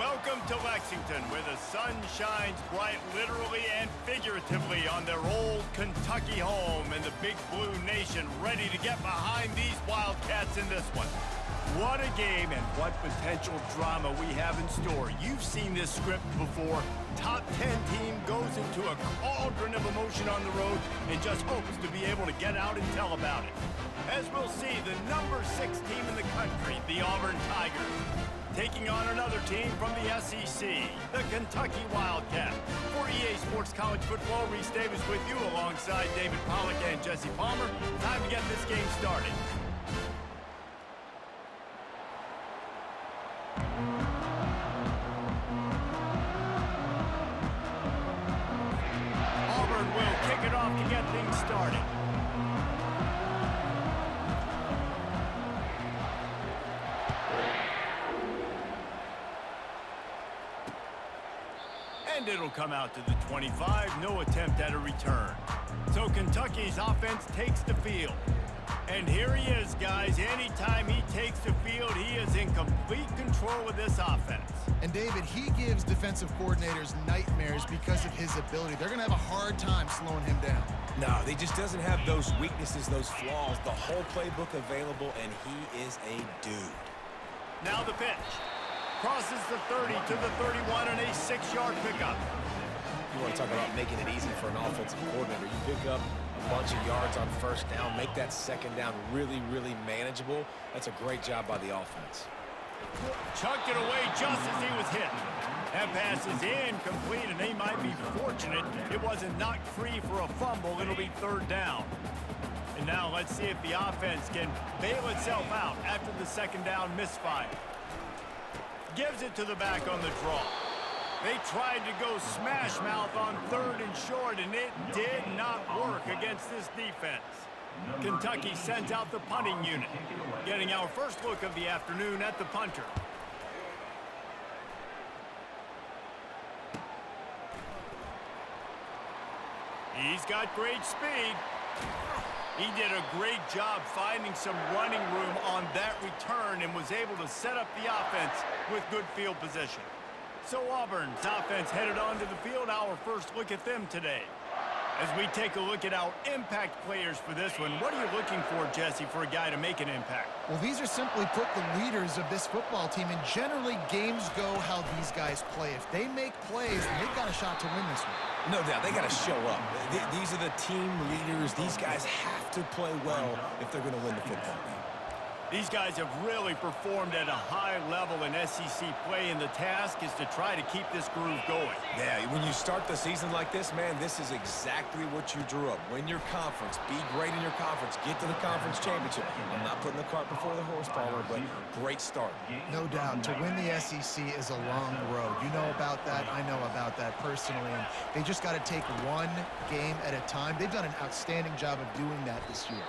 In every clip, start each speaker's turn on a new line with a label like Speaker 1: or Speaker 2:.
Speaker 1: Welcome to Lexington, where the sun shines bright literally and figuratively on their old Kentucky home, and the Big Blue Nation ready to get behind these Wildcats in this one. What a game and what potential drama we have in store. You've seen this script before. Top 10 team goes into a cauldron of emotion on the road and just hopes to be able to get out and tell about it. As we'll see, the number 6 team in the country, the Auburn Tigers, taking on another team from the SEC, the Kentucky Wildcats. For EA Sports College Football, Reese Davis with you alongside David Pollack and Jesse Palmer. Time to get this game started. Auburn will kick it off to get things started. And it'll come out to the 25, no attempt at a return. So Kentucky's offense takes the field. And here he is, guys. Anytime he takes the field, he is in complete control of this offense.
Speaker 2: And David, he gives defensive coordinators nightmares because of his ability. They're going to have a hard time slowing him down.
Speaker 3: No, he just doesn't have those weaknesses, those flaws, the whole playbook available, and he is a dude.
Speaker 1: Now the pitch. Crosses the 30 to the 31 and a 6-yard pickup.
Speaker 3: You want to talk about making it easy for an offensive coordinator. You pick up a bunch of yards on first down, make that second down really, really manageable. That's a great job by the offense.
Speaker 1: Chucked it away just as he was hit. That pass is incomplete, and they might be fortunate it wasn't knocked free for a fumble. It'll be third down. And now let's see if the offense can bail itself out after the second down misfire. Gives it to the back on the draw. They tried to go smash mouth on third and short, and it did not work against this defense. Kentucky sends out the punting unit, getting our first look of the afternoon at the punter. He's got great speed. He did a great job finding some running room on that return and was able to set up the offense with good field position. So Auburn's offense headed onto the field. Our first look at them today. As we take a look at our impact players for this one, what are you looking for, Jesse, for a guy to make an impact?
Speaker 2: Well, these are simply put the leaders of this football team, and generally games go how these guys play. If they make plays, then they've got a shot to win this one.
Speaker 3: No doubt, they got to show up. These are the team leaders. These guys have to play well if they're going to win the football game.
Speaker 1: These guys have really performed at a high level in SEC play, and the task is to try to keep this groove going.
Speaker 3: Yeah, when you start the season like this, man, this is exactly what you drew up. Win your conference. Be great in your conference. Get to the conference championship. I'm not putting the cart before the horse, Palmer, but great start.
Speaker 2: No doubt. To win the SEC is a long road. You know about that. I know about that personally. And they just got to take one game at a time. They've done an outstanding job of doing that this year.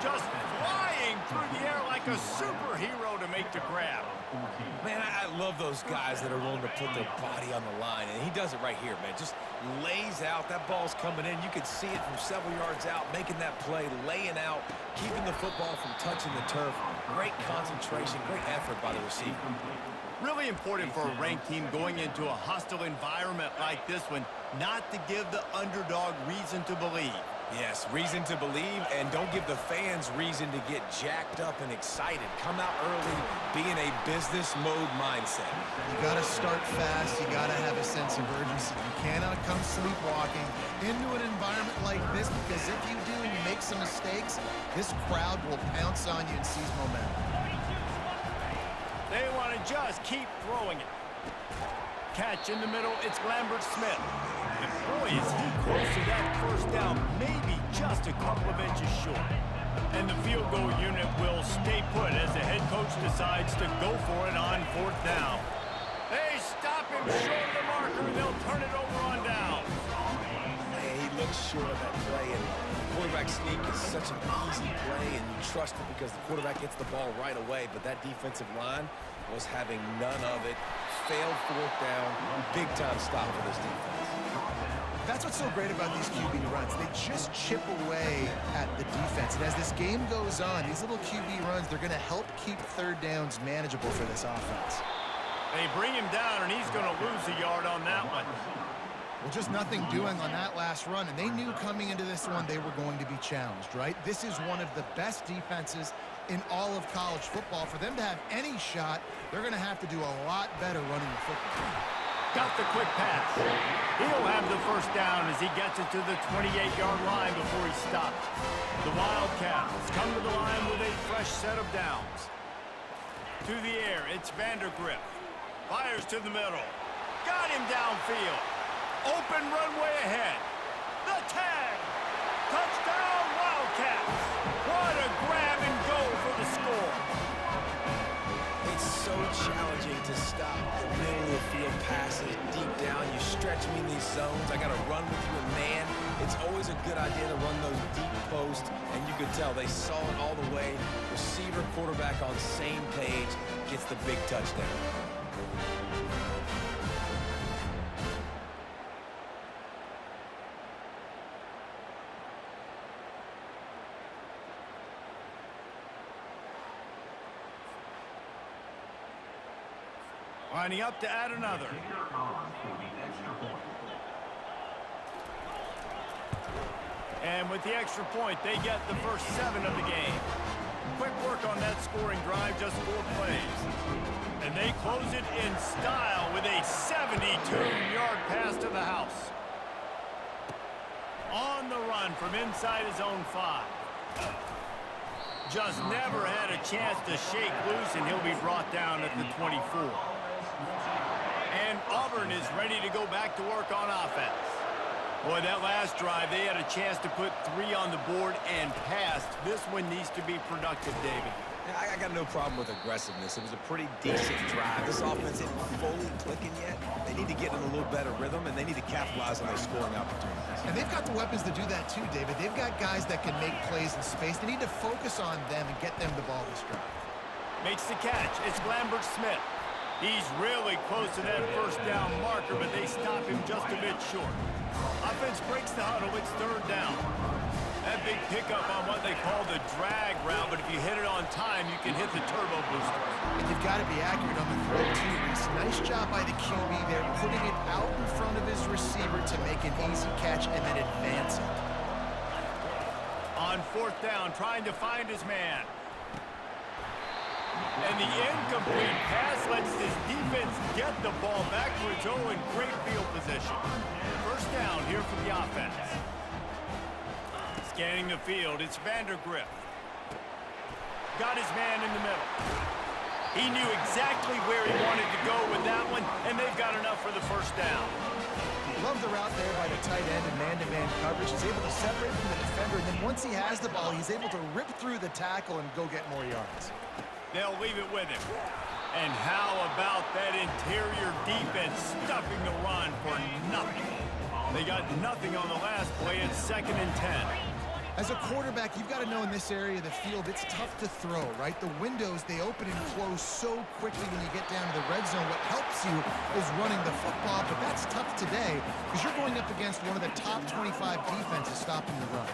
Speaker 1: Just flying through the air like a superhero to make the grab.
Speaker 3: Man, I love those guys that are willing to put their body on the line, and he does it right here, man. Just lays out. That ball's coming in. You can see it from several yards out, making that play, laying out, keeping the football from touching the turf. Great concentration, great effort by the receiver.
Speaker 1: Really important for a ranked team going into a hostile environment like this one, not to give the underdog reason to believe.
Speaker 3: Yes, reason to believe, and don't give the fans reason to get jacked up and excited. Come out early, be in a business mode mindset.
Speaker 2: You got to start fast. You got to have a sense of urgency. You cannot come sleepwalking into an environment like this, because if you do and you make some mistakes, this crowd will pounce on you and seize momentum.
Speaker 1: They want to just keep throwing it. Catch in the middle, it's Lambert Smith. And boy, is he close to that first down, maybe just a couple of inches short. And the field goal unit will stay put as the head coach decides to go for it on fourth down. They stop him short of the marker, and they'll turn it over on down.
Speaker 3: Hey, he looks short of that play, and the quarterback sneak is such an easy play, and you trust it because the quarterback gets the ball right away, but that defensive line was having none of it. Failed fourth down, big-time stop for this defense.
Speaker 2: That's what's so great about these QB runs. They just chip away at the defense. And as this game goes on, these little QB runs, they're going to help keep third downs manageable for this offense.
Speaker 1: They bring him down, and he's going to lose a yard on that one.
Speaker 2: Well, just nothing doing on that last run, and they knew coming into this one they were going to be challenged, right? This is one of the best defenses in all of college football. For them to have any shot, they're going to have to do a lot better running the football.
Speaker 1: Got the quick pass. He'll have the first down as he gets it to the 28-yard line before he stops. The Wildcats come to the line with a fresh set of downs. To the air, it's Vandergrift. Fires to the middle. Got him downfield. Open runway ahead. The tag. Touchdown, Wildcats. What a grab and go for the score.
Speaker 3: It's so challenging to stop the middle of the field passes deep down. You stretch me in these zones. I got to run with you, and man, it's always a good idea to run those deep posts, and you could tell they saw it all the way. Receiver, quarterback on same page, gets the big touchdown.
Speaker 1: Lining up to add another. And with the extra point, they get the first 7 of the game. Quick work on that scoring drive, just 4 plays. And they close it in style with a 72-yard pass to the house. On the run from inside his own 5. Just never had a chance to shake loose, and he'll be brought down at the 24. And Auburn is ready to go back to work on offense. Boy, that last drive, they had a chance to put 3 on the board and passed. This one needs to be productive, David.
Speaker 3: Yeah, I got no problem with aggressiveness. It was a pretty decent drive. This offense isn't fully clicking yet. They need to get in a little better rhythm, and they need to capitalize on their scoring opportunities.
Speaker 2: And they've got the weapons to do that too, David. They've got guys that can make plays in space. They need to focus on them and get them the ball this drive.
Speaker 1: Makes the catch. It's Lambert Smith. He's really close to that first down marker, but they stop him just a bit short. Offense breaks the huddle. It's 3rd down. That big pickup on what they call the drag route, but if you hit it on time, you can hit the turbo booster.
Speaker 2: And you've got to be accurate on the throw too, Reese. Nice job by the QB there, putting it out in front of his receiver to make an easy catch and then advance it.
Speaker 1: On 4th down, trying to find his man. And the incomplete pass lets this defense get the ball back for its own in great field position. First down here for the offense. Scanning the field, it's Vandergrift. Got his man in the middle. He knew exactly where he wanted to go with that one, and they've got enough for the first down.
Speaker 2: Love the route there by the tight end and man-to-man coverage. He's able to separate from the defender, and then once he has the ball, he's able to rip through the tackle and go get more yards.
Speaker 1: They'll leave it with him. And how about that interior defense stuffing the run for nothing? They got nothing on the last play. It's 2nd and 10.
Speaker 2: As a quarterback, you've got to know in this area of the field, it's tough to throw, right? The windows, they open and close so quickly when you get down to the red zone. What helps you is running the football, but that's tough today because you're going up against one of the top 25 defenses stopping the run.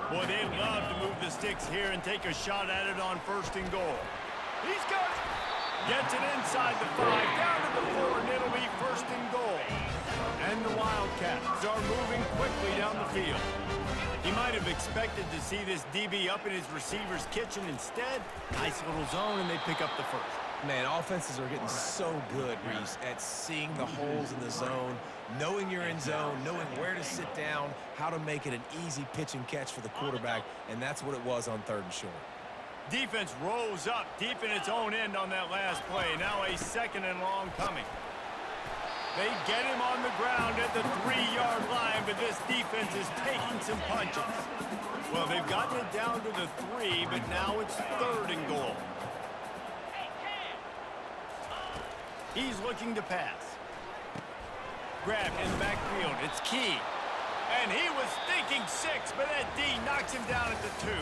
Speaker 1: Boy, they'd love to move the sticks here and take a shot at it on 1st and goal. He's got it. Gets it inside the 5, down to the 4, and it'll be 1st and goal. And the Wildcats are moving quickly down the field. He might have expected to see this DB up in his receiver's kitchen. Instead, nice little zone, and they pick up the first.
Speaker 3: Man, offenses are getting so good, Reese, at seeing the holes in the zone, knowing you're in zone, knowing where to sit down, how to make it an easy pitch and catch for the quarterback, and that's what it was on 3rd and short.
Speaker 1: Defense rolls up deep in its own end on that last play. Now a 2nd and long coming. They get him on the ground at the 3-yard line, but this defense is taking some punches. Well, they've gotten it down to the 3, but now it's 3rd and goal. He's looking to pass. Grabbed in the backfield. It's Key. And he was thinking 6, but that D knocks him down at the 2.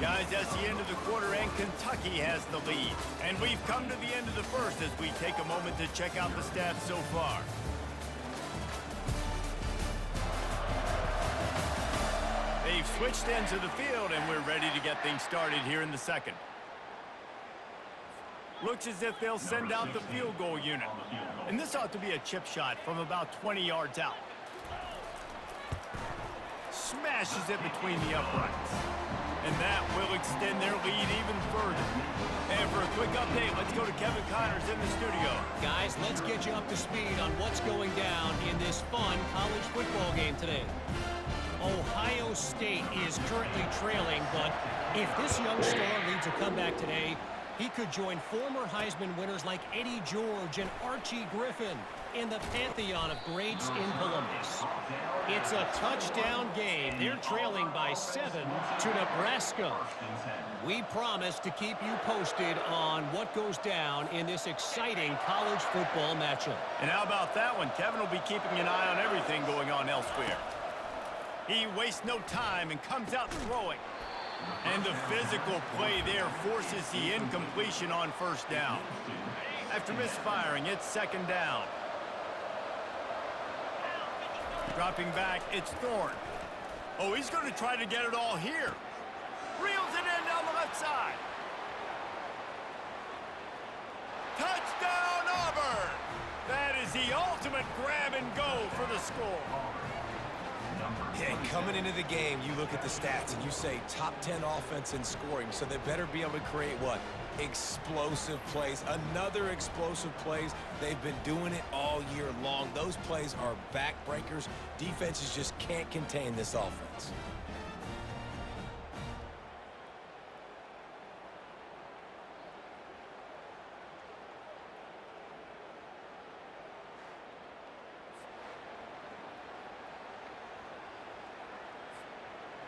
Speaker 1: Guys, that's the end of the quarter, and Kentucky has the lead. And we've come to the end of the first as we take a moment to check out the stats so far. They've switched ends of the field, and we're ready to get things started here in the second. Looks as if they'll send out the field goal unit. And this ought to be a chip shot from about 20 yards out. Smashes it between the uprights. And that will extend their lead even further. And for a quick update, let's go to Kevin Connors in the studio.
Speaker 4: Guys, let's get you up to speed on what's going down in this fun college football game today. Ohio State is currently trailing, but if this young star leads a comeback today, he could join former Heisman winners like Eddie George and Archie Griffin in the pantheon of greats in Columbus. It's a touchdown game. They're trailing by 7 to Nebraska. We promise to keep you posted on what goes down in this exciting college football matchup.
Speaker 1: And how about that one? Kevin will be keeping an eye on everything going on elsewhere. He wastes no time and comes out throwing. And the physical play there forces the incompletion on first down. After misfiring, it's second down. Dropping back, it's Thorne. Oh, he's going to try to get it all here. Reels it in down the left side. Touchdown, Auburn! That is the ultimate grab and go for the score.
Speaker 3: Yeah, coming into the game, you look at the stats and you say top 10 offense in scoring, so they better be able to create what? Explosive plays. Another explosive plays. They've been doing it all year long. Those plays are backbreakers. Defenses just can't contain this offense.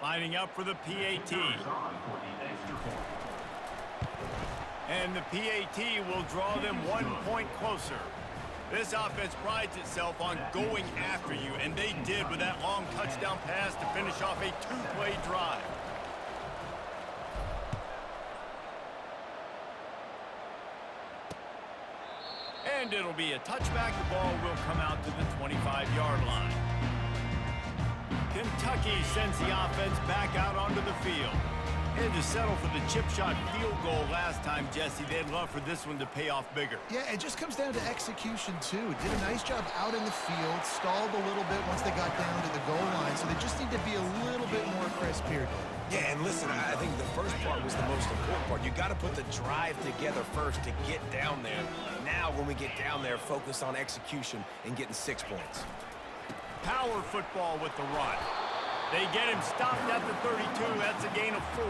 Speaker 1: Lining up for the PAT. And the PAT will draw them 1 point closer. This offense prides itself on going after you, and they did with that long touchdown pass to finish off a 2-play drive. And it'll be a touchback. The ball will come out to the 25-yard line. Kentucky sends the offense back out onto the field. And to settle for the chip shot field goal last time, Jesse, they'd love for this one to pay off bigger.
Speaker 2: Yeah, it just comes down to execution, too. Did a nice job out in the field, stalled a little bit once they got down to the goal line, so they just need to be a little bit more crisp here.
Speaker 3: Yeah, and listen, I think the first part was the most important part. You got to put the drive together first to get down there. Now, when we get down there, focus on execution and getting 6 points.
Speaker 1: Power football with the run. They get him stopped at the 32. That's a gain of 4.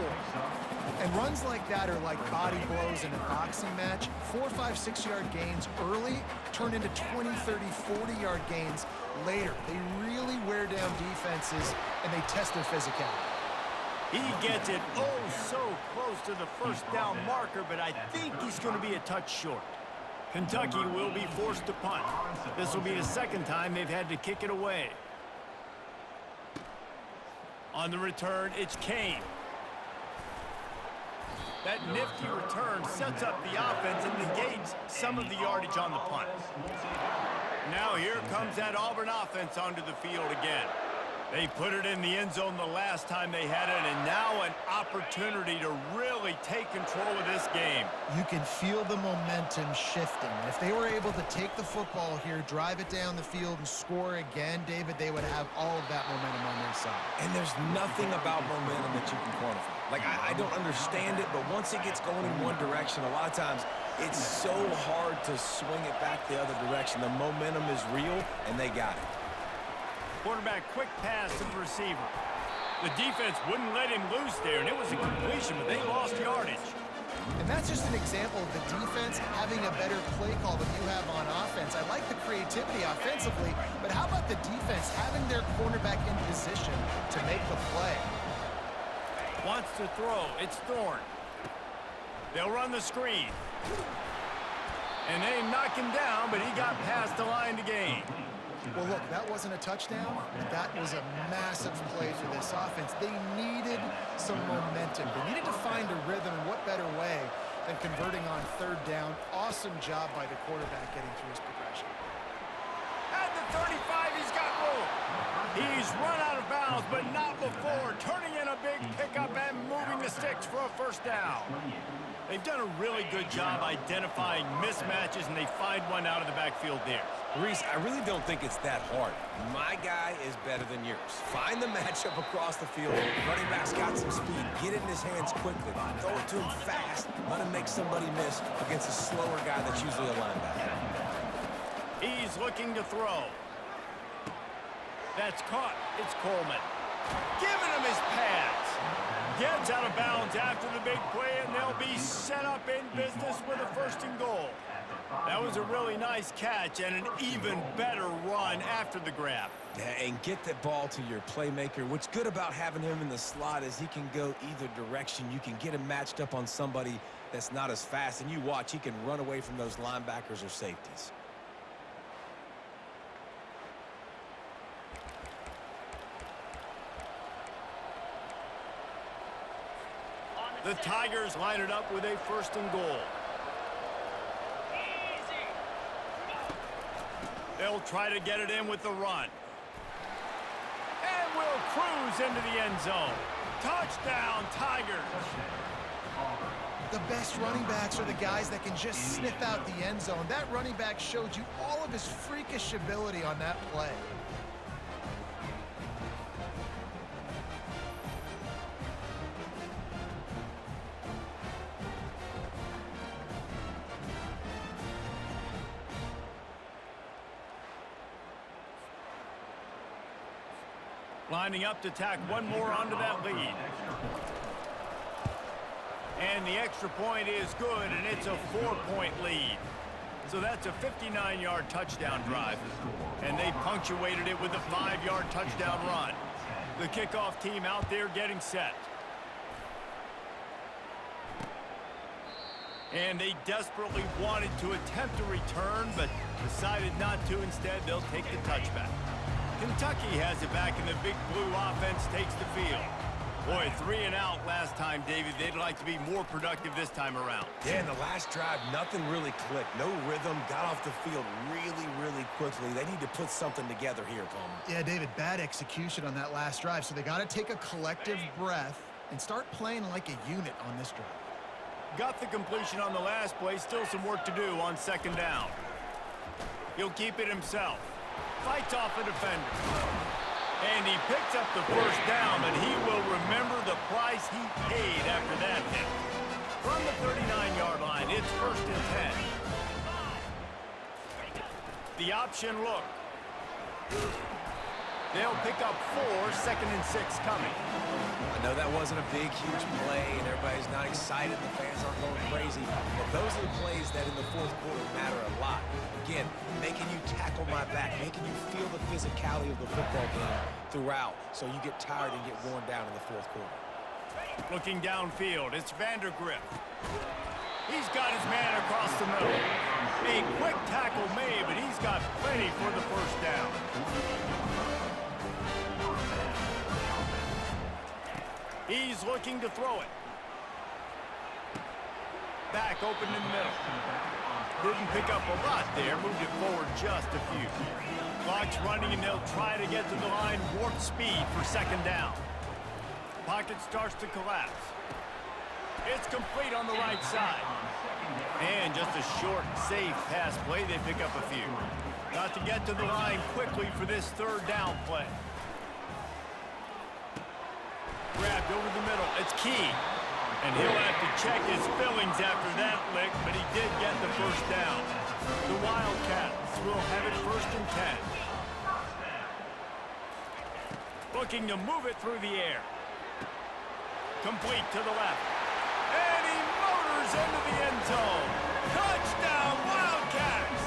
Speaker 2: And runs like that are like body blows in a boxing match. 4, 5, 6-yard gains early turn into 20, 30, 40-yard gains later. They really wear down defenses, and they test their physicality.
Speaker 1: He gets it so close to the first down marker, but I think he's going to be a touch short. Kentucky will be forced to punt. This will be the second time they've had to kick it away. On the return, it's Kane. That nifty return sets up the offense and negates some of the yardage on the punt. Now here comes that Auburn offense onto the field again. They put it in the end zone the last time they had it, and now an opportunity to really take control of this game.
Speaker 2: You can feel the momentum shifting. If they were able to take the football here, drive it down the field, and score again, David, they would have all of that momentum on their side.
Speaker 3: And there's nothing about momentum that you can quantify. Like, I don't understand it, but once it gets going in one direction, a lot of times it's so hard to swing it back the other direction. The momentum is real, and they got it.
Speaker 1: Quarterback quick pass to the receiver. The defense wouldn't let him loose there, and it was a completion, but they lost yardage.
Speaker 2: And that's just an example of the defense having a better play call than you have on offense. I like the creativity offensively, but how about the defense having their cornerback in position to make the play?
Speaker 1: Wants to throw. It's Thorne. They'll run the screen. And they knock him down, but he got past the line to gain.
Speaker 2: Well, look, that wasn't a touchdown, but that was a massive play for this offense. They needed some momentum. They needed to find a rhythm, and what better way than converting on third down. Awesome job by the quarterback getting through his progression.
Speaker 1: At the 35, he's got room. He's run out of bounds, but not before turning in a big pickup and moving the sticks for a first down. They've done a really good job identifying mismatches, and they find one out of the backfield there.
Speaker 3: Reese, I really don't think it's that hard. My guy is better than yours. Find the matchup across the field. Running back's got some speed. Get it in his hands quickly. Throw it to him fast. Let him make somebody miss against a slower guy that's usually a linebacker.
Speaker 1: He's looking to throw. That's caught. It's Coleman. Giving him his pads. Gets out of bounds after the big play, and they'll be set up in business with a 1st and goal. That was a really nice catch and an even better run after the grab.
Speaker 3: Yeah, and get the ball to your playmaker. What's good about having him in the slot is he can go either direction. You can get him matched up on somebody that's not as fast, and you watch, he can run away from those linebackers or safeties.
Speaker 1: The Tigers line it up with a 1st and goal. They'll try to get it in with the run. And will cruise into the end zone. Touchdown, Tigers.
Speaker 2: The best running backs are the guys that can just sniff out the end zone. That running back showed you all of his freakish ability on that play.
Speaker 1: Lining up to tack one more onto that lead. And the extra point is good, and it's a 4-point lead. So that's a 59-yard touchdown drive. And they punctuated it with a 5-yard touchdown run. The kickoff team out there getting set. And they desperately wanted to attempt a return, but decided not to. Instead, they'll take the touchback. Kentucky has it back, and the Big Blue offense takes the field. Boy, 3 and out last time, David. They'd like to be more productive this time around.
Speaker 3: Yeah, in the last drive, nothing really clicked. No rhythm, got off the field really quickly. They need to put something together here, Palmer.
Speaker 2: Yeah, David, bad execution on that last drive, so they got to take a collective breath and start playing like a unit on this drive.
Speaker 1: Got the completion on the last play. Still some work to do on 2nd down. He'll keep it himself. Fights off a defender. And he picks up the 1st down, but he will remember the price he paid after that hit. From the 39-yard line, it's 1st and 10. The option look. They'll pick up 4, 2nd and 6 coming.
Speaker 3: I know that wasn't a big, huge play, and everybody's not excited. The fans aren't going crazy. But those are the plays that in the 4th quarter matter a lot. Again, making you tackle my back, making you feel the physicality of the football game throughout, so you get tired and get worn down in the 4th quarter.
Speaker 1: Looking downfield, it's Vandergrift. He's got his man across the middle. A quick tackle made, but he's got plenty for the 1st down. He's looking to throw it. Back open in the middle. Didn't pick up a lot there. Moved it forward just a few. Clock's running, and they'll try to get to the line. Warp speed for 2nd down. Pocket starts to collapse. It's complete on the right side. And just a short, safe pass play. They pick up a few. Got to get to the line quickly for this 3rd down play. Grabbed over the middle. It's key. And he'll have to check his fillings after that lick, but he did get the 1st down. The Wildcats will have it 1st and 10. Looking to move it through the air. Complete to the left. And he motors into the end zone. Touchdown, Wildcats!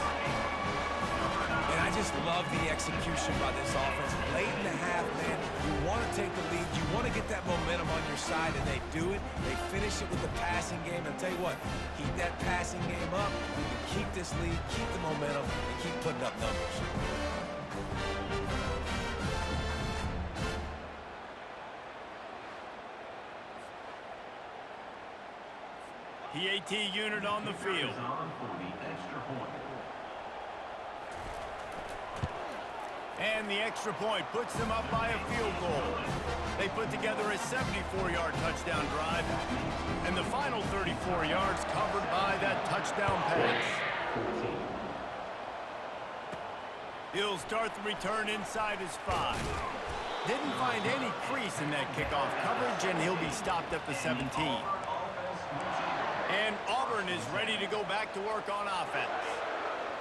Speaker 3: And I just love the execution by this offense. Late in the half, man, you want to take the lead. You want to get that momentum on your side, and they do it. They finish it with the passing game. And I'll tell you what, keep that passing game up. You can keep this lead, keep the momentum, and keep putting up numbers.
Speaker 1: PAT unit on the field. And the extra point puts them up by a field goal. They put together a 74-yard touchdown drive. And the final 34 yards covered by that touchdown pass. He'll start the return inside his 5. Didn't find any crease in that kickoff coverage, and he'll be stopped at the 17. And Auburn is ready to go back to work on offense.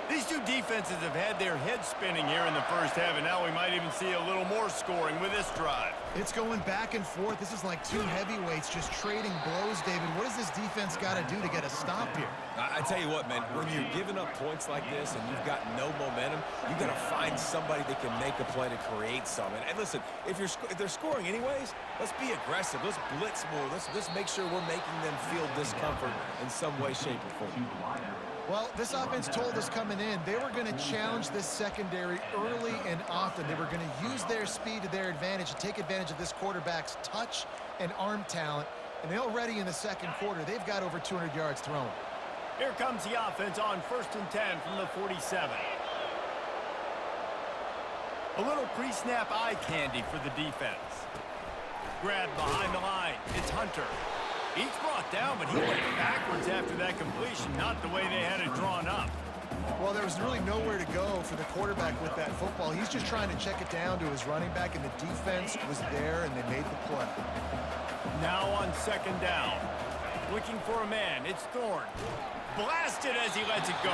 Speaker 1: These two defenses have had their heads spinning here in the first half, and now we might even see a little more scoring with this drive.
Speaker 2: It's going back and forth. This is like two heavyweights just trading blows, David. What does this defense got to do to get a stop here?
Speaker 3: I tell you what, man, when you're giving up points like this and you've got no momentum, you got to find somebody that can make a play to create something. And listen, if they're scoring anyways, let's be aggressive. Let's blitz more. Let's make sure we're making them feel discomfort in some way, shape, or form.
Speaker 2: Well, this offense told us coming in they were going to challenge this secondary early and often. They were going to use their speed to their advantage and take advantage of this quarterback's touch and arm talent. And they already in the second quarter, they've got over 200 yards thrown.
Speaker 1: Here comes the offense on 1st and 10 from the 47. A little pre-snap eye candy for the defense. Grabbed behind the line. It's Hunter. He's brought down, but he went backwards after that completion, not the way they had it drawn up.
Speaker 2: Well, there was really nowhere to go for the quarterback with that football. He's just trying to check it down to his running back, and the defense was there, and they made the play.
Speaker 1: Now on 2nd down. Looking for a man. It's Thorne. Blasted as he lets it go.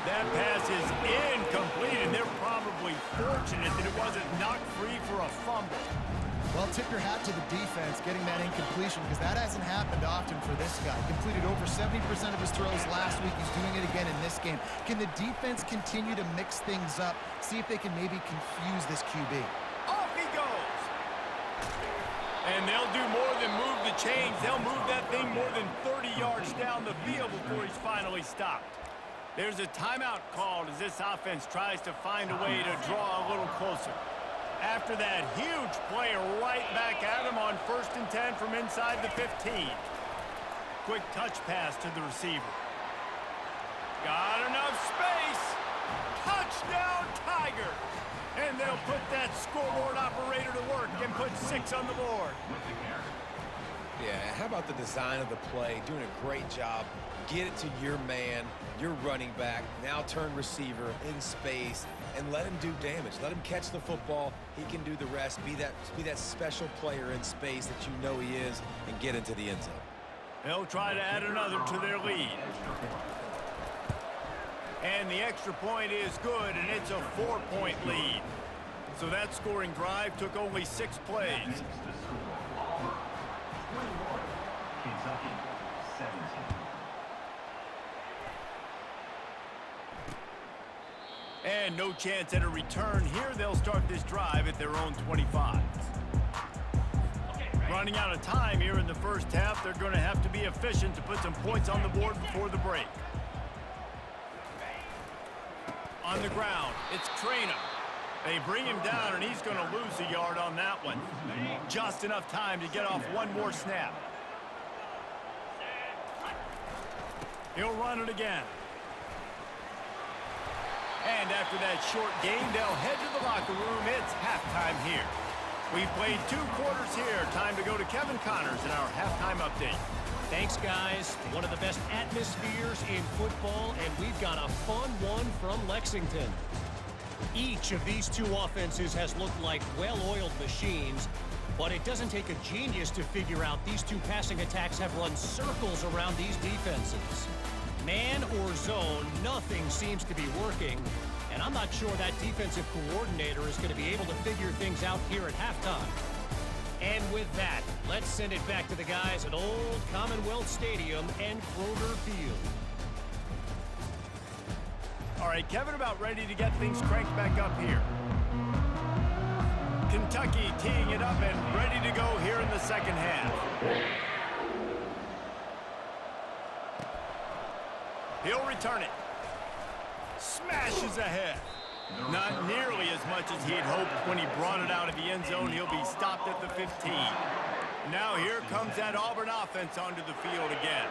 Speaker 1: That pass is incomplete, and they're probably fortunate that it wasn't knocked free for a fumble.
Speaker 2: Well, tip your hat to the defense getting that incompletion, because that hasn't happened often for this guy. Completed over 70% of his throws last week. He's doing it again in this game. Can the defense continue to mix things up, see if they can maybe confuse this QB?
Speaker 1: Off he goes. And they'll do more than move the chains. They'll move that thing more than 30 yards down the field before he's finally stopped. There's a timeout called as this offense tries to find a way to draw a little closer. After that huge play right back at him on 1st and 10 from inside the 15. Quick touch pass to the receiver. Got enough space. Touchdown Tigers. And they'll put that scoreboard operator to work and put 6 on the board.
Speaker 3: Yeah, how about the design of the play? Doing a great job. Get it to your man, your running back, now turn receiver in space, and let him do damage. Let him catch the football. He can do the rest. Be that special player in space that you know he is, and get into the end zone.
Speaker 1: They'll try to add another to their lead. And the extra point is good, and it's a 4-point lead. So that scoring drive took only 6 plays. And no chance at a return here. They'll start this drive at their own 25. Running out of time here in the first half. They're going to have to be efficient to put some points on the board before the break. On the ground, it's Traynham. They bring him down, and he's going to lose a yard on that one. Just enough time to get off one more snap. He'll run it again. And after that short game, they'll head to the locker room. It's halftime here. We've played 2 quarters here. Time to go to Kevin Connors in our halftime update.
Speaker 4: Thanks, guys. One of the best atmospheres in football, and we've got a fun one from Lexington. Each of these 2 offenses has looked like well-oiled machines, but it doesn't take a genius to figure out these 2 passing attacks have run circles around these defenses. Man or zone, nothing seems to be working, and I'm not sure that defensive coordinator is going to be able to figure things out here at halftime. And with that, let's send it back to the guys at Old Commonwealth Stadium and Kroger Field.
Speaker 1: All right, Kevin, about ready to get things cranked back up here. Kentucky teeing it up and ready to go here in the second half. He'll return it. Smashes ahead. Not nearly as much as he had hoped when he brought it out of the end zone. He'll be stopped at the 15. Now here comes that Auburn offense onto the field again.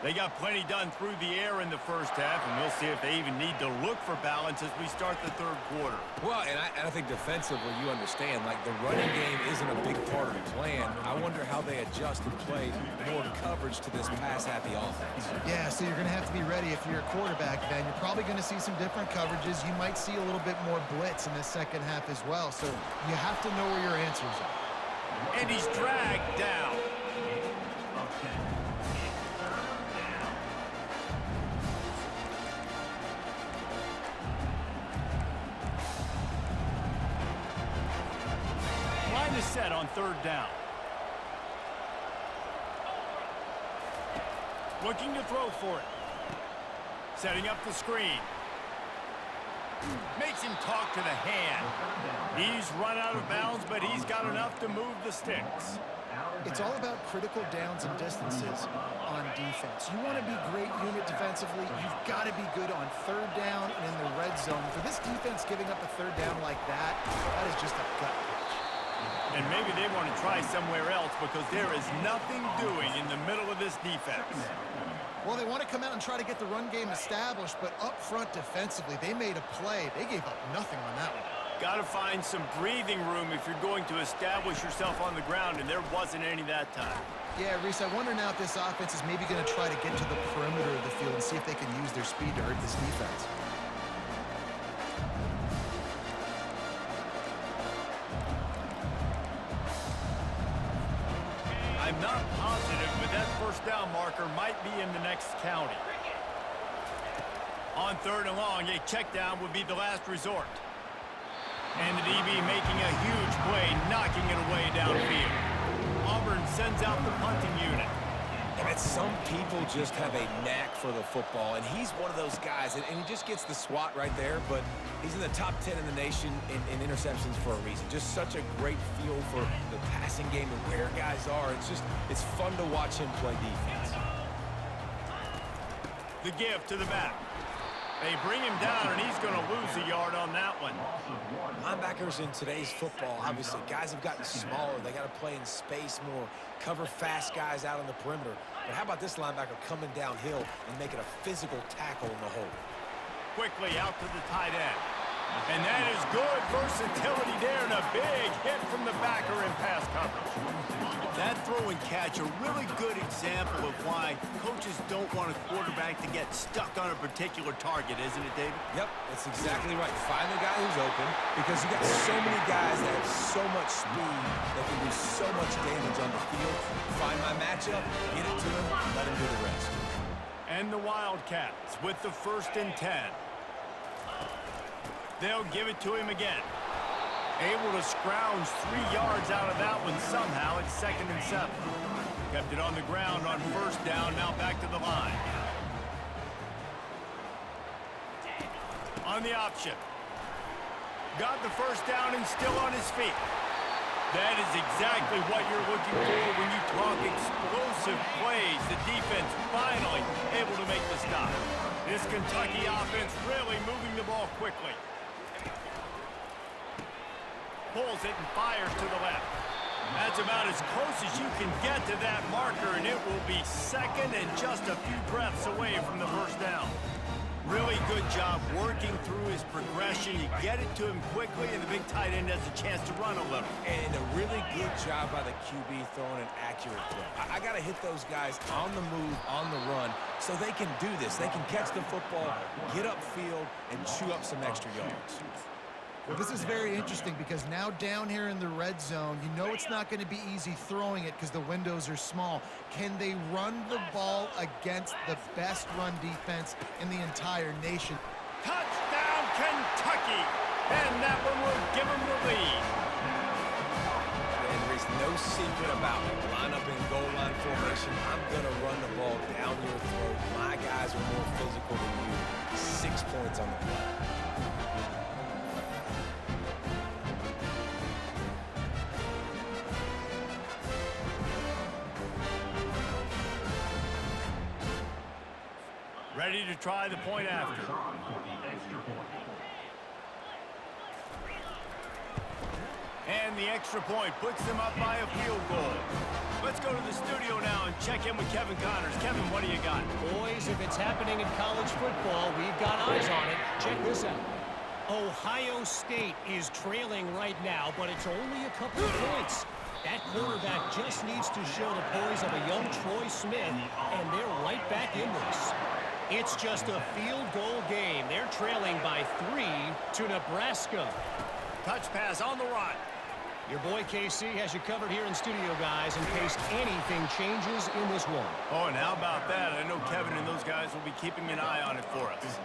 Speaker 1: They got plenty done through the air in the first half, and we'll see if they even need to look for balance as we start the third quarter.
Speaker 3: Well, and I think defensively, you understand, like, the running game isn't a big part of the plan. I wonder how they adjust and play more coverage to this pass-happy offense.
Speaker 2: Yeah, so you're going to have to be ready if you're a quarterback, then. You're probably going to see some different coverages. You might see a little bit more blitz in the second half as well, so you have to know where your answers are.
Speaker 1: And he's dragged down. Line is set on third down. Looking to throw for it. Setting up the screen. Makes him talk to the hand. He's run out of bounds, but he's got enough to move the sticks.
Speaker 2: It's all about critical downs and distances on defense. You want to be great unit defensively, you've got to be good on third down and in the red zone. For this defense giving up a third down like that, that is just a gut punch.
Speaker 1: And maybe they want to try somewhere else because there is nothing doing in the middle of this defense.
Speaker 2: Well, they want to come out and try to get the run game established, but up front defensively, they made a play. They gave up nothing on that one.
Speaker 1: Got to find some breathing room if you're going to establish yourself on the ground, and there wasn't any that time.
Speaker 2: Yeah, Reese, I wonder now if this offense is maybe going to try to get to the perimeter of the field and see if they can use their speed to hurt this defense.
Speaker 1: I'm not positive, but that first down marker might be in the next county. On third and long, a check down would be the last resort. And the DB making a huge play, knocking it away downfield. Auburn sends out the punting unit.
Speaker 3: And some people just have a knack for the football, and he's one of those guys, and he just gets the swat right there, but he's in the top 10 in the nation in interceptions for a reason. Just such a great feel for the passing game and where guys are. It's fun to watch him play defense.
Speaker 1: The give to the back. They bring him down, and he's going to lose a yard on that one.
Speaker 3: Linebackers in today's football, obviously, guys have gotten smaller. They got to play in space more, cover fast guys out on the perimeter. But how about this linebacker coming downhill and making a physical tackle in the hole?
Speaker 1: Quickly out to the tight end. And that is good versatility there, and a big hit from the backer in pass coverage. That throw and catch, a really good example of why coaches don't want a quarterback to get stuck on a particular target, isn't it, David?
Speaker 3: Yep, that's exactly right. Find the guy who's open, because you got so many guys that have so much speed that can do so much damage on the field. Find my matchup, get it to him, let him do the rest.
Speaker 1: And the Wildcats with the 1st and 10. They'll give it to him again. Able to scrounge 3 yards out of that one somehow. It's 2nd and 7. Kept it on the ground on first down. Now back to the line. On the option. Got the first down and still on his feet. That is exactly what you're looking for when you talk explosive plays. The defense finally able to make the stop. This Kentucky offense really moving the ball quickly. Pulls it and fires to the left. That's about as close as you can get to that marker, and it will be 2nd and just a few breaths away from the first down. Really good job working through his progression. You get it to him quickly, and the big tight end has a chance to run a little.
Speaker 3: And a really good job by the QB throwing an accurate throw. I got to hit those guys on the move, on the run, so they can do this. They can catch the football, get upfield, and chew up some extra yards.
Speaker 2: Well, this is very interesting because now down here in the red zone, you know it's not going to be easy throwing it because the windows are small. Can they run the ball against the best run defense in the entire nation?
Speaker 1: Touchdown, Kentucky! And that one will give them the lead.
Speaker 3: And there's no secret about it. Line up in goal line formation. I'm going to run the ball down your throat. My guys are more physical than you. 6 points on the play.
Speaker 1: Ready to try the point after. And the extra point puts them up by a field goal. Let's go to the studio now and check in with Kevin Connors. Kevin, what do you got?
Speaker 4: Boys, if it's happening in college football, we've got eyes on it. Check this out. Ohio State is trailing right now, but it's only a couple of points. That quarterback just needs to show the poise of a young Troy Smith, and they're right back in this. It's just a field goal game. They're trailing by 3 to Nebraska.
Speaker 1: Touch pass on the run.
Speaker 4: Your boy KC has you covered here in studio, guys, in case anything changes in this one.
Speaker 1: Oh, and how about that? I know Kevin and those guys will be keeping an eye on it for us.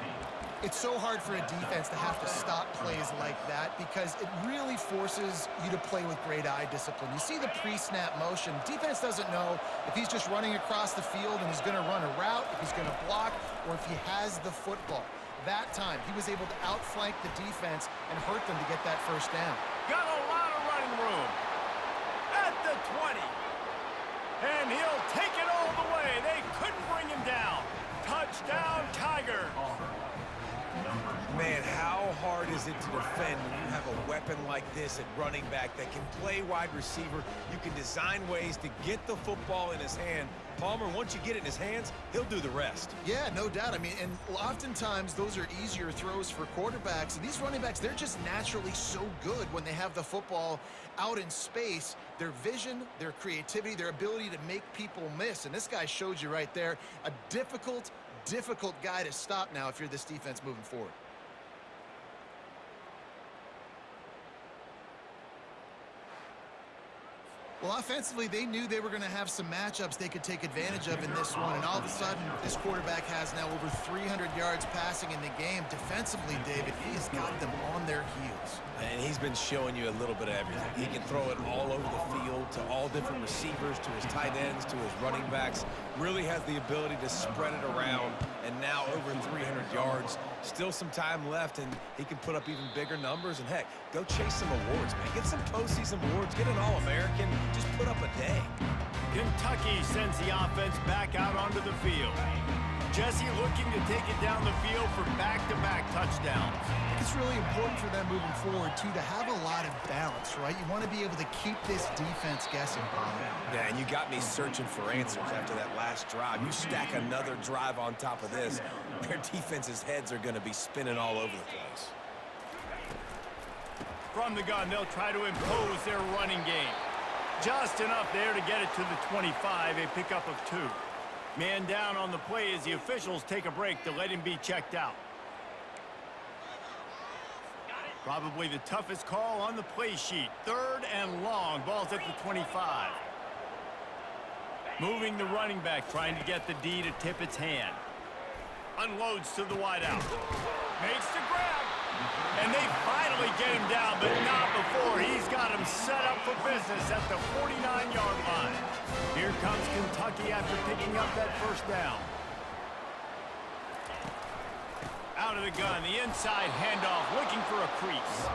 Speaker 2: It's so hard for a defense to have to stop plays like that because it really forces you to play with great eye discipline. You see the pre-snap motion. Defense doesn't know if he's just running across the field and he's going to run a route, if he's going to block, or if he has the football. That time, he was able to outflank the defense and hurt them to get that first down.
Speaker 1: Got a lot of running room. At the 20. And he'll take it all the way. They couldn't bring him down. Touchdown, Tiger.
Speaker 3: Man, how hard is it to defend when you have a weapon like this at running back that can play wide receiver? You can design ways to get the football in his hand. Palmer, once you get it in his hands, he'll do the rest.
Speaker 2: Yeah, no doubt. I mean, and oftentimes those are easier throws for quarterbacks. And these running backs, they're just naturally so good when they have the football out in space. Their vision, their creativity, their ability to make people miss. And this guy showed you right there, a difficult guy to stop now if you're this defense moving forward. Well, offensively, they knew they were going to have some matchups they could take advantage of in this one. And all of a sudden, this quarterback has now over 300 yards passing in the game. Defensively, David, he has got them on their heels.
Speaker 3: And he's been showing you a little bit of everything. He can throw it all over the field to all different receivers, to his tight ends, to his running backs. Really has the ability to spread it around. And now over 300 yards. Still some time left, and he can put up even bigger numbers. And, heck, go chase some awards, man. Get some postseason awards. Get an All-American. Just put up a day.
Speaker 1: Kentucky sends the offense back out onto the field. Jesse looking to take it down the field for back-to-back touchdowns.
Speaker 2: It's really important for them moving forward, too, to have a lot of balance, right? You want to be able to keep this defense guessing, Bob.
Speaker 3: Yeah, and you got me searching for answers after that last drive. You stack another drive on top of this, their defense's heads are going to be spinning all over the place.
Speaker 1: From the gun, they'll try to impose their running game. Just enough there to get it to the 25, a pickup of 2. Man down on the play as the officials take a break to let him be checked out. Probably the toughest call on the play sheet. 3rd and long. Ball's at the 25. Moving the running back, trying to get the D to tip its hand. Unloads to the wideout. Makes the grab. And they finally get him down, but not before. He's got him set up for business at the 49-yard line. Here comes Kentucky after picking up that first down. Out of the gun, the inside handoff, looking for a crease.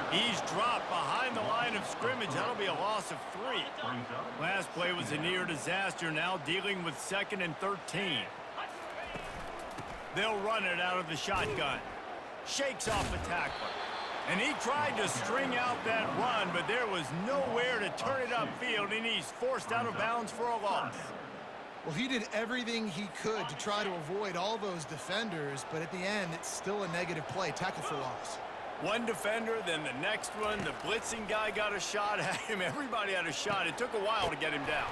Speaker 1: He's dropped behind the line of scrimmage. That'll be a loss of 3. Last play was a near disaster, now dealing with 2nd and 13. They'll run it out of the shotgun. Shakes off the tackler. And he tried to string out that run, but there was nowhere to turn it upfield, and he's forced out of bounds for a loss.
Speaker 2: Well, he did everything he could to try to avoid all those defenders, but at the end, it's still a negative play. Tackle for loss.
Speaker 1: One defender, then the next one. The blitzing guy got a shot at him. Everybody had a shot. It took a while to get him down.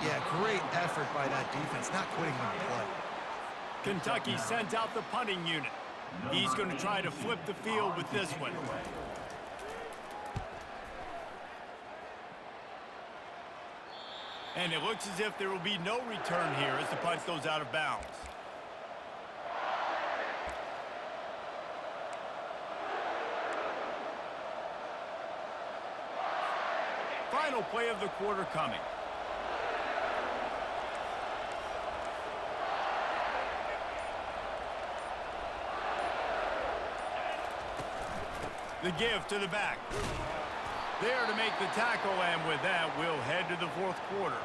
Speaker 2: Yeah, great effort by that defense, not quitting on the play.
Speaker 1: Kentucky sent out the punting unit. He's going to try to flip the field with this one. And it looks as if there will be no return here as the punt goes out of bounds. Final play of the quarter coming. The give to the back. There to make the tackle, and with that, we'll head to the 4th quarter.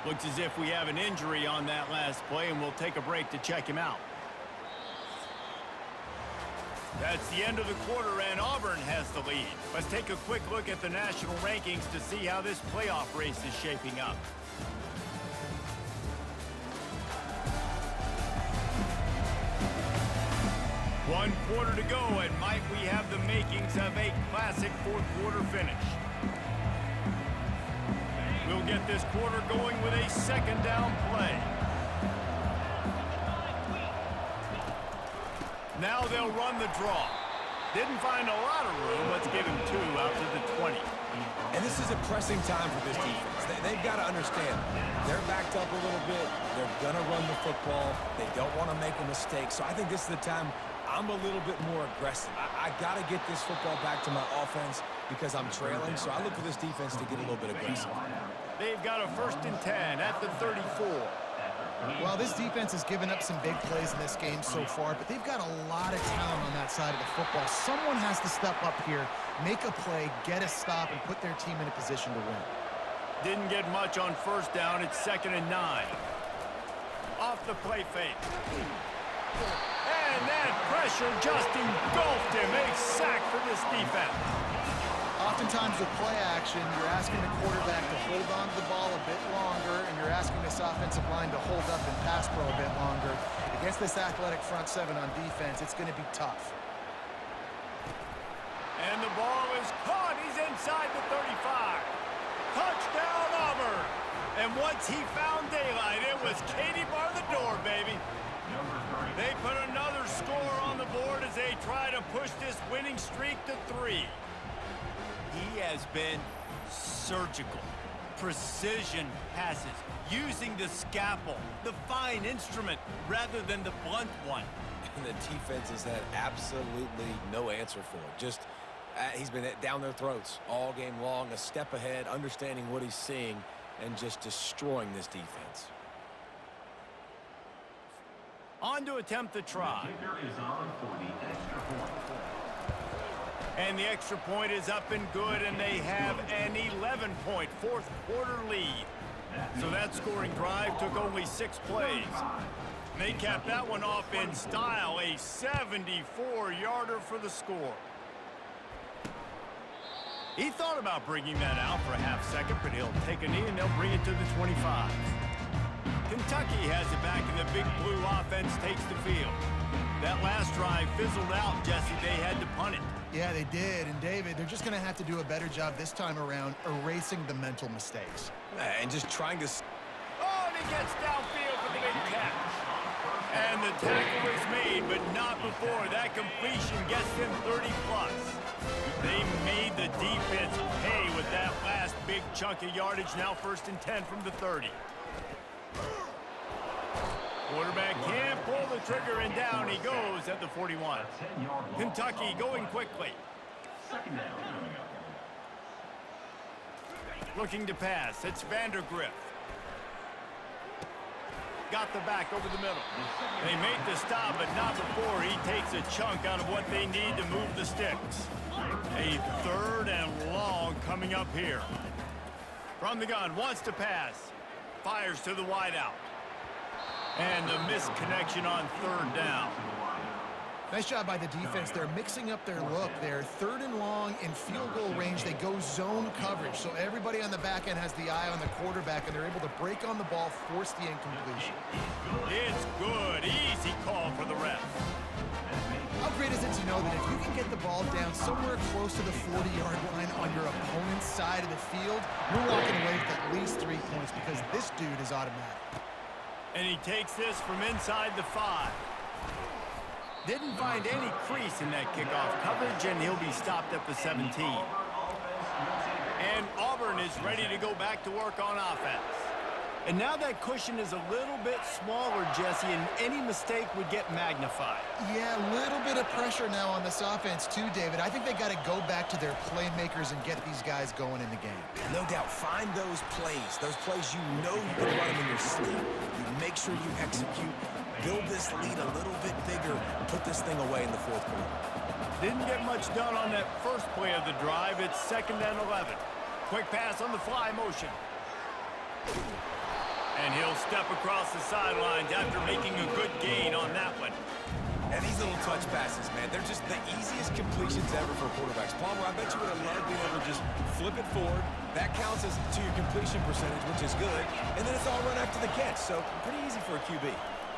Speaker 1: Looks as if we have an injury on that last play, and we'll take a break to check him out. That's the end of the quarter, and Auburn has the lead. Let's take a quick look at the national rankings to see how this playoff race is shaping up. 1 quarter to go, and might we have the makings of a classic fourth quarter finish. We'll get this quarter going with a second down play. Now they'll run the draw. Didn't find a lot of room. Let's give him 2 out to the 20.
Speaker 3: And this is a pressing time for this defense. They've got to understand, they're backed up a little bit. They're going to run the football. They don't want to make a mistake. So I think this is the time I'm a little bit more aggressive. I got to get this football back to my offense because I'm trailing. So I look for this defense to get a little bit aggressive.
Speaker 1: They've got a 1st and 10 at the 34.
Speaker 2: Well, this defense has given up some big plays in this game so far, but they've got a lot of talent on that side of the football. Someone has to step up here, make a play, get a stop, and put their team in a position to win.
Speaker 1: Didn't get much on 1st down. It's 2nd and 9. Off the play fake. And that pressure just engulfed him. A sack for this defense.
Speaker 2: Oftentimes with play action, you're asking the quarterback to hold on to the ball a bit longer, and you're asking this offensive line to hold up and pass pro a bit longer. Against this athletic front seven on defense, it's going to be tough.
Speaker 1: And the ball is caught. He's inside the 35. Touchdown, Auburn. And once he found daylight, it was Katie bar the door, baby. They put another score on the board as they try to push this winning streak to 3. He has been surgical. Precision passes, using the scalpel, the fine instrument, rather than the blunt one.
Speaker 3: And the defense has had absolutely no answer for it. Just, he's been down their throats all game long, a step ahead, understanding what he's seeing, and just destroying this defense.
Speaker 1: On to attempt the try. And the extra point is up and good, and they have an 11-point fourth quarter lead. So that scoring drive took only 6 plays. They capped that one off in style, a 74-yarder for the score. He thought about bringing that out for a half second, but he'll take a knee and they'll bring it to the 25. Kentucky has it back, and the Big Blue offense takes the field. That last drive fizzled out, Jesse. They had to punt it.
Speaker 2: Yeah, they did. And, David, they're just going to have to do a better job this time around erasing the mental mistakes.
Speaker 3: And just trying to...
Speaker 1: Oh, and he gets downfield for the big catch. And the tackle is made, but not before. That completion gets them 30-plus. They made the defense pay with that last big chunk of yardage. Now 1st and 10 from the 30. Quarterback can't pull the trigger, and down he goes at the 41. Kentucky going quickly. Looking to pass. It's Vandergriff. Got the back over the middle. They make the stop, but not before he takes a chunk out of what they need to move the sticks. A 3rd and long coming up here. From the gun, wants to pass. Fires to the wideout. And the missed connection on 3rd down.
Speaker 2: Nice job by the defense. They're mixing up their look. They're 3rd and long in field goal range. They go zone coverage. So everybody on the back end has the eye on the quarterback, and they're able to break on the ball, force the incompletion.
Speaker 1: It's good. Easy call for the ref.
Speaker 2: How great is it to know that if you can get the ball down somewhere close to the 40-yard line on your opponent's side of the field, you're walking away with at least 3 points because this dude is automatic.
Speaker 1: And he takes this from inside the 5. Didn't find any crease in that kickoff coverage, and he'll be stopped at the 17. And Auburn is ready to go back to work on offense. And now that cushion is a little bit smaller, Jesse, and any mistake would get magnified.
Speaker 2: Yeah, a little bit of pressure now on this offense too, David. I think they got to go back to their playmakers and get these guys going in the game.
Speaker 3: No doubt. Find those plays you know you can run them in your sleep. You make sure you execute. Build this lead a little bit bigger. Put this thing away in the 4th quarter.
Speaker 1: Didn't get much done on that first play of the drive. It's 2nd and 11. Quick pass on the fly motion. And he'll step across the sidelines after making a good gain on that one.
Speaker 3: And these little touch passes, man, they're just the easiest completions ever for quarterbacks. Palmer, I bet you would have loved being able to just flip it forward. That counts as to your completion percentage, which is good. And then it's all run after the catch, so pretty easy for a QB.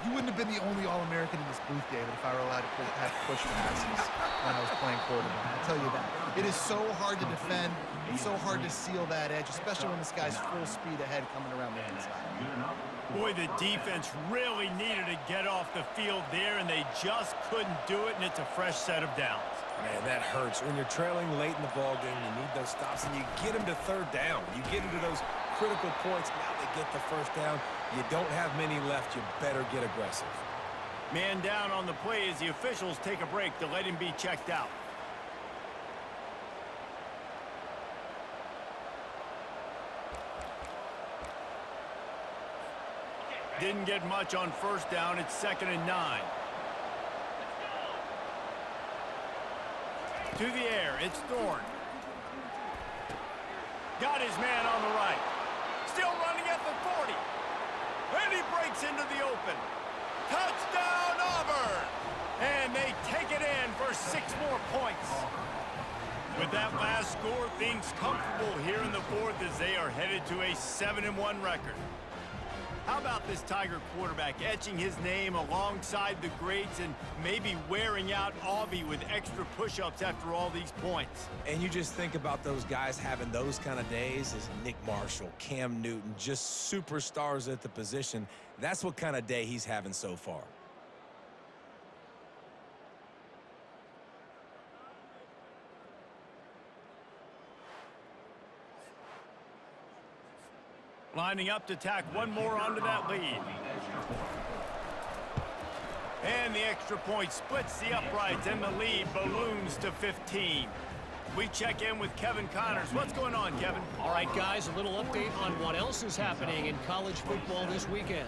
Speaker 2: You wouldn't have been the only All-American in this booth, David, if I were allowed to have push passes when I was playing quarterback. I'll tell you that. It is so hard to defend. It's so hard to seal that edge, especially when this guy's full speed ahead coming around the inside.
Speaker 1: Boy, the defense really needed to get off the field there, and they just couldn't do it, and it's a fresh set of downs.
Speaker 3: Man, that hurts. When you're trailing late in the ball game, you need those stops, and you get them to third down. You get into those critical points. Now they get the first down. You don't have many left. You better get aggressive.
Speaker 1: Man down on the play as the officials take a break to let him be checked out. Didn't get much on first down. It's 2nd and 9. To the air, it's Thorne. Got his man on the right. Still running at the 40. And he breaks into the open. Touchdown, Auburn! And they take it in for 6 more points. With that last score, things comfortable here in the 4th as they are headed to a 7-1 record. How about this Tiger quarterback etching his name alongside the greats and maybe wearing out Aubie with extra push-ups after all these points?
Speaker 3: And you just think about those guys having those kind of days as Nick Marshall, Cam Newton, just superstars at the position. That's what kind of day he's having so far.
Speaker 1: Lining up to tack one more onto that lead. And the extra point splits the uprights, and the lead balloons to 15. We check in with Kevin Connors. What's going on, Kevin?
Speaker 4: All right, guys, a little update on what else is happening in college football this weekend.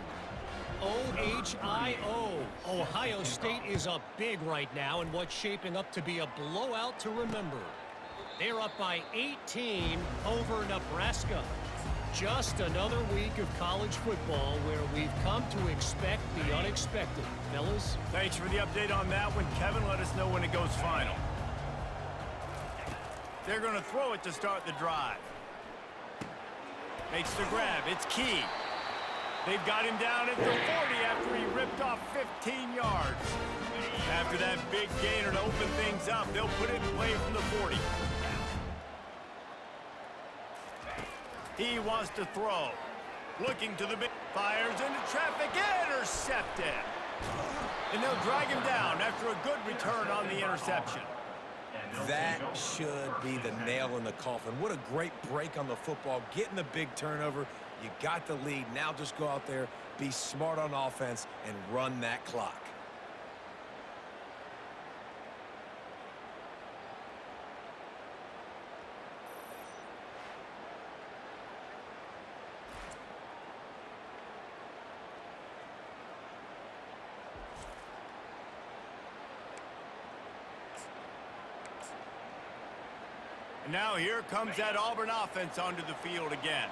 Speaker 4: OHIO. Ohio State is up big right now in what's shaping up to be a blowout to remember. They're up by 18 over Nebraska. Just another week of college football where we've come to expect the unexpected. Fellas?
Speaker 1: Thanks for the update on that one, Kevin. Let us know when it goes final. They're going to throw it to start the drive. Makes the grab. It's Key. They've got him down at the 40 after he ripped off 15 yards. After that big gainer to open things up, they'll put it in play from the 40. He wants to throw. Looking to the big. Fires into traffic. Intercepted. And they'll drag him down after a good return on the interception.
Speaker 3: That should be the nail in the coffin. What a great break on the football. Getting the big turnover. You got the lead. Now just go out there, be smart on offense, and run that clock.
Speaker 1: And now here comes that Auburn offense onto the field again.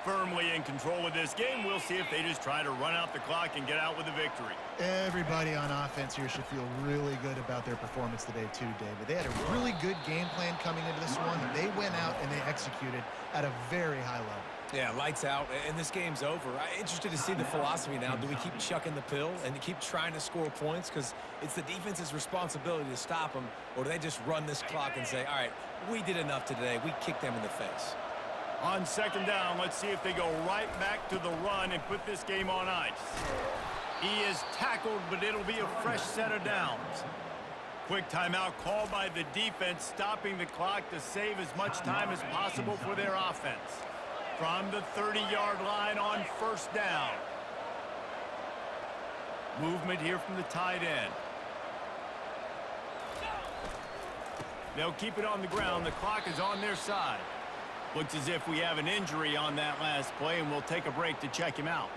Speaker 1: Firmly in control of this game. We'll see if they just try to run out the clock and get out with a victory.
Speaker 2: Everybody on offense here should feel really good about their performance today too, David. They had a really good game plan coming into this one, and they went out and they executed at a very high level.
Speaker 3: Yeah, lights out, and this game's over. I'm interested to see the philosophy now. Do we keep chucking the pill and keep trying to score points because it's the defense's responsibility to stop them, or do they just run this clock and say, all right, we did enough today. We kicked them in the face.
Speaker 1: On second down, let's see if they go right back to the run and put this game on ice. He is tackled, but it'll be a fresh set of downs. Quick timeout called by the defense, stopping the clock to save as much time as possible for their offense. From the 30-yard line on first down. Movement here from the tight end. They'll keep it on the ground. The clock is on their side. Looks as if we have an injury on that last play, and we'll take a break to check him out.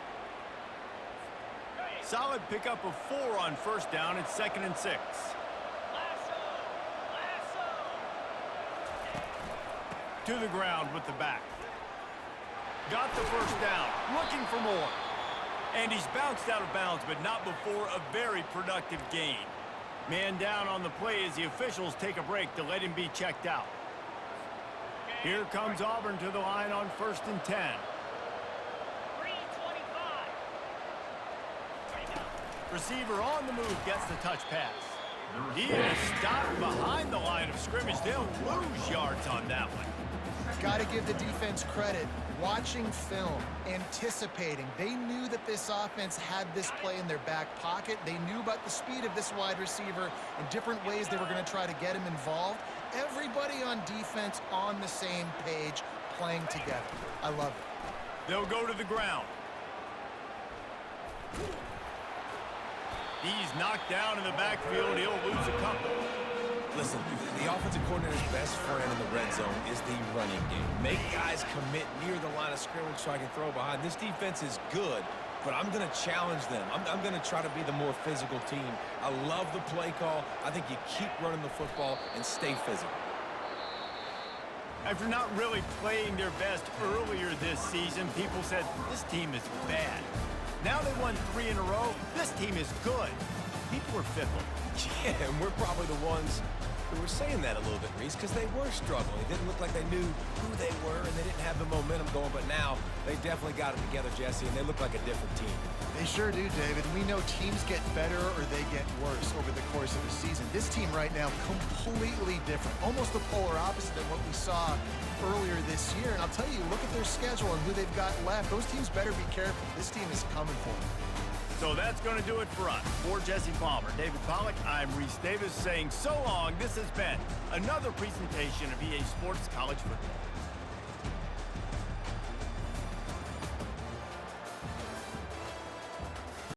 Speaker 1: Solid pickup of 4 on first down. It's 2nd and 6. To the ground with the back. Got the first down. Looking for more. And he's bounced out of bounds, but not before a very productive gain. Man down on the play as the officials take a break to let him be checked out. Here comes Auburn to the line on 1st and 10. Receiver on the move gets the touch pass. He is stopped behind the line of scrimmage. They'll lose yards on that one.
Speaker 2: Got to give the defense credit. Watching film, anticipating. They knew that this offense had this play in their back pocket. They knew about the speed of this wide receiver and different ways they were going to try to get him involved. Everybody on defense on the same page, playing together. I love it.
Speaker 1: They'll go to the ground. He's knocked down in the backfield. He'll lose a couple.
Speaker 3: Listen, the offensive coordinator's best friend in the red zone is the running game. Make guys commit near the line of scrimmage so I can throw behind. This defense is good, but I'm going to challenge them. I'm going to try to be the more physical team. I love the play call. I think you keep running the football and stay physical.
Speaker 1: After not really playing their best earlier this season, people said, this team is bad. Now they won 3 in a row. This team is good. People are fickle.
Speaker 3: Yeah, and we're probably the ones who were saying that a little bit, Reese, because they were struggling. It didn't look like they knew who they were, and they didn't have the momentum going. But now they definitely got it together, Jesse, and they look like a different team.
Speaker 2: They sure do, David. We know teams get better or they get worse over the course of the season. This team right now, completely different. Almost the polar opposite of what we saw earlier this year. And I'll tell you, look at their schedule and who they've got left. Those teams better be careful. This team is coming for them.
Speaker 1: So that's going to do it for us. For Jesse Palmer, David Pollack, I'm Reese Davis saying so long. This has been another presentation of EA Sports College Football.